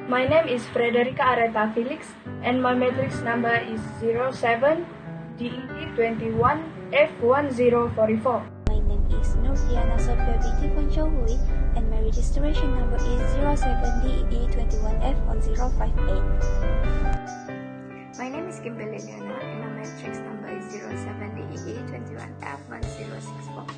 My name is Frederica Areta Felix and my matrix number is 07DE21F1044. My name is Nursiana Sofia Binti Poncohui and my registration number is 07DE21F1058. My name is Kimberly Liana and my matrix number is 07DE21F1064.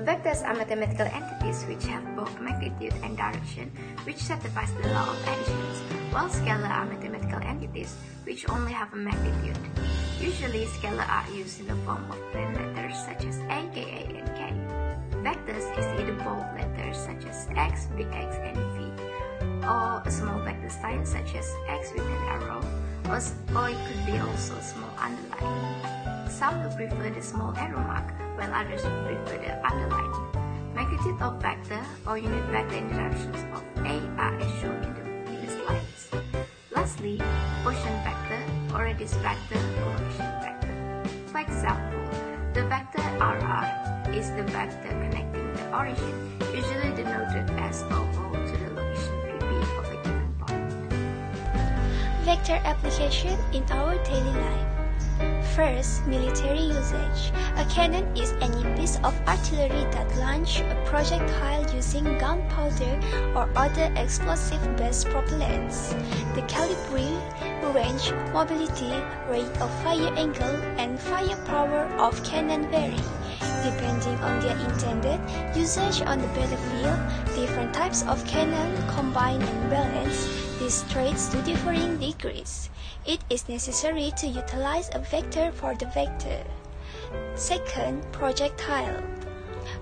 Vectors are mathematical entities which have both magnitude and direction, which satisfies the law of additions, while scalar are mathematical entities which only have a magnitude. Usually, scalar are used in the form of plain letters such as A, Ka, and K. Vectors is either bold letters such as X, big X, and V, or a small vector sign such as X with an arrow, or it could be also a small underline. Some will prefer the small arrow mark, while others will prefer the underline. Magnitude of vector or unit vector in directions of A are as shown in the slides. Lastly, quotient vector or radius vector or location vector. For example, the vector RR is the vector connecting the origin, usually denoted as OO to the location PP of a given point. Vector application in our daily life. First, military usage. A cannon is any piece of artillery that launches a projectile using gunpowder or other explosive-based propellants. The caliber, range, mobility, rate of fire angle, and firepower of cannon vary. Depending on their intended usage on the battlefield, different types of cannon combine and balance these traits to differing degrees. It is necessary to utilize a vector for the vector. Second, projectile.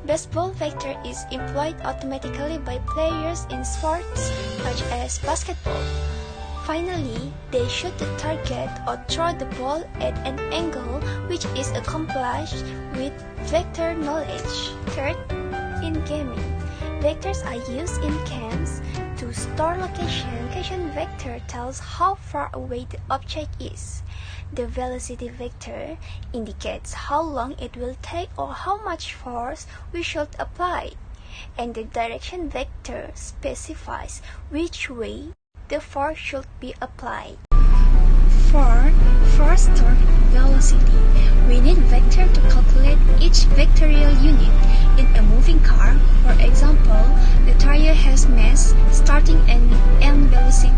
Baseball vector is employed automatically by players in sports such as basketball. Finally, they shoot the target or throw the ball at an angle which is accomplished with vector knowledge. Third, in gaming, vectors are used in games to store location. Location vector tells how far away the object is. The velocity vector indicates how long it will take or how much force we should apply. And the direction vector specifies which way the force should be applied. For force, torque, velocity, we need vector to calculate each vectorial unit. In a moving car, for example, the tire has mass, starting and end velocity,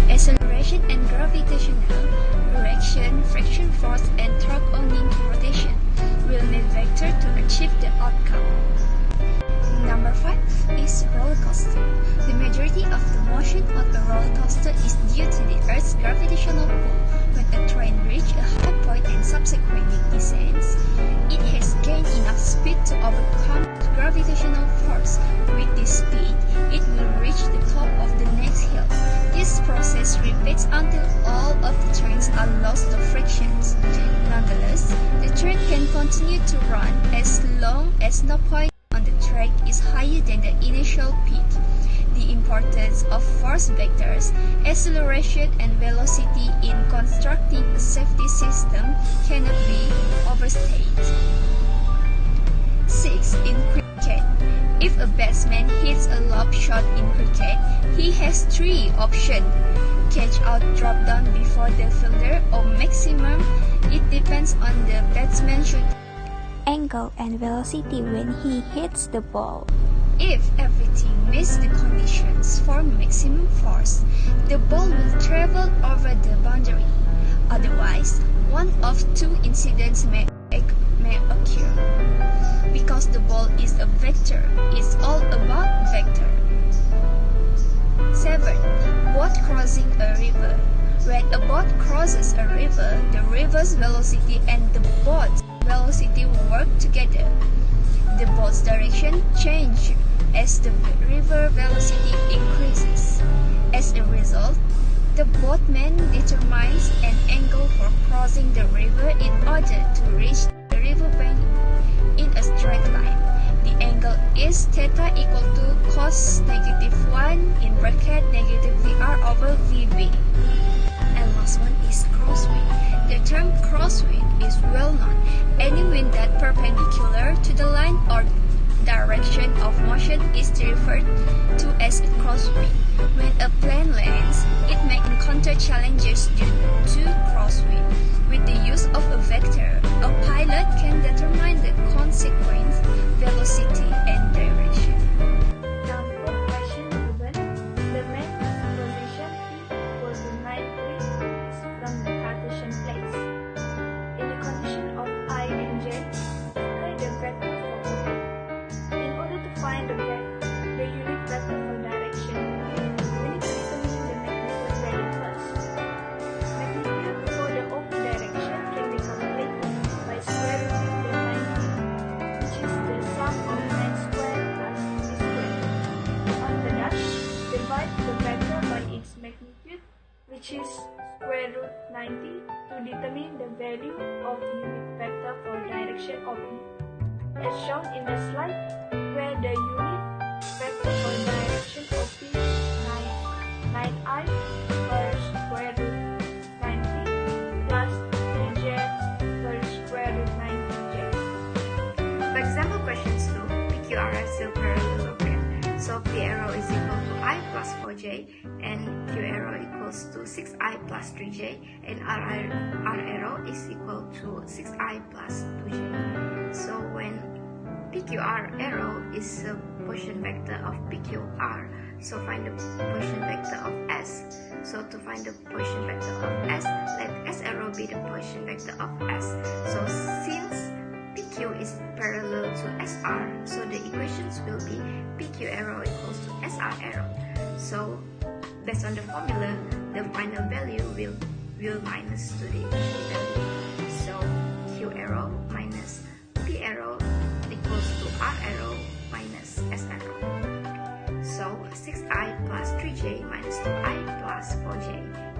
acceleration and gravitational, direction, friction force, and torque owing to rotation. We'll need vector to achieve the outcome. Number 5 is roller coaster. The majority of the motion on a roller coaster is due to the Earth's gravitational pull. When a train reaches a high point and subsequently descends, it has gained enough speed to overcome the gravitational force. With this speed, it will reach the top of the next hill. This process repeats until all of the trains are lost to frictions. Nonetheless, the train can continue to run as long as no point on the track is higher than the initial peak. The importance of force vectors, acceleration, and velocity in constructing a safety system cannot be overstated. 6. In cricket, if a batsman hits a lob shot in cricket, he has 3 options: catch out, drop down before the fielder, or maximum. It depends on the batsman's angle and velocity when he hits the ball. If everything meets the conditions for maximum force, the ball will travel over the boundary. Otherwise, one of 2 incidents may occur. Because the ball is a vector, it's all about vector. 7. Boat crossing a river. When a boat crosses a river, the river's velocity and the boat's velocity work together. The boat's direction changes as the river velocity increases. As a result, the boatman determines an angle for crossing the river in order to reach the riverbank in a straight line. The angle is theta equal to cos -1 in bracket negative VR over VB. And last one is crosswind. The term crosswind is well known. Any wind that perpendicular to the line or direction direction of motion is referred to as a crosswind. When a plane lands, it may encounter challenges due to crosswind. With the use of a vector, a pilot can determine the consequence, velocity, and direction. Now for question given, the main position P equals to 9 degrees is from the Cartesian place. In the condition of I and J, write the vector for P. In order to find the unit vector for direction, we need to determine the magnitude value first. Magnitude for the op direction can be calculated by square rooting the 90, which is the sum of 9 squared plus 3 squared. After that, divide the vector by its magnitude, which is square root 90, to determine the value of unit vector for direction of P, as shown in the slide, where the unit vector for direction of P is 9I per square root 90 plus 3j per square root 90j. For example, questions 2, PQR are still parallelogram. So P arrow is equal to I plus 4j and Q arrow equals to 6I plus 3j and R arrow is equal to 6I plus 2j. So when PQR arrow is a position vector of PQR, so find the position vector of S. So to find the position vector of S, let S arrow be the position vector of S. So since PQ is parallel to SR, so the equations will be PQ arrow equals to SR arrow. So based on the formula, the final value will minus to the initial value. So Q arrow minus P arrow equals to R arrow minus S arrow. So 6I plus 3j minus 2I plus 4j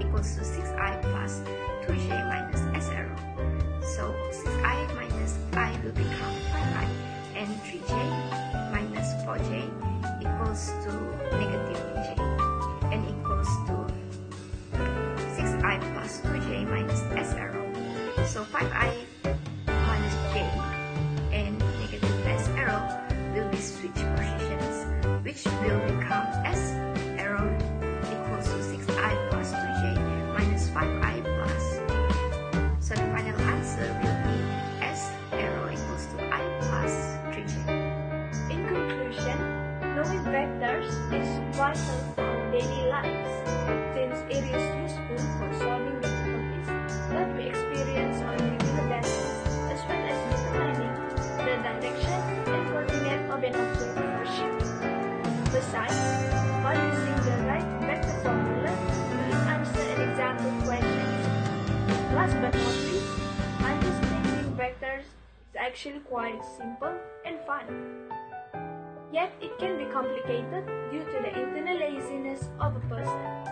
equals to 6I plus 2j minus S arrow. So 6I minus I will become 5I and 3j minus 4j equals to negative j and equals to 6I plus 2j minus S arrow. So 5I minus j and negative S arrow will be switch positions, which will become S arrow equals to 6I plus 2j minus 5I plus j. So the final answer will be S arrow equals to I plus 3j. In conclusion, knowing vectors is vital for our daily lives, since it is useful for solving difficulties that we experience on a regular basis, as well as determining the direction and coordinate of an object or shape. Besides, by using the right vector formula, we can answer an example questions. Last but not least, understanding vectors is actually quite simple and fun. Yet it can be complicated due to the internal laziness of a person.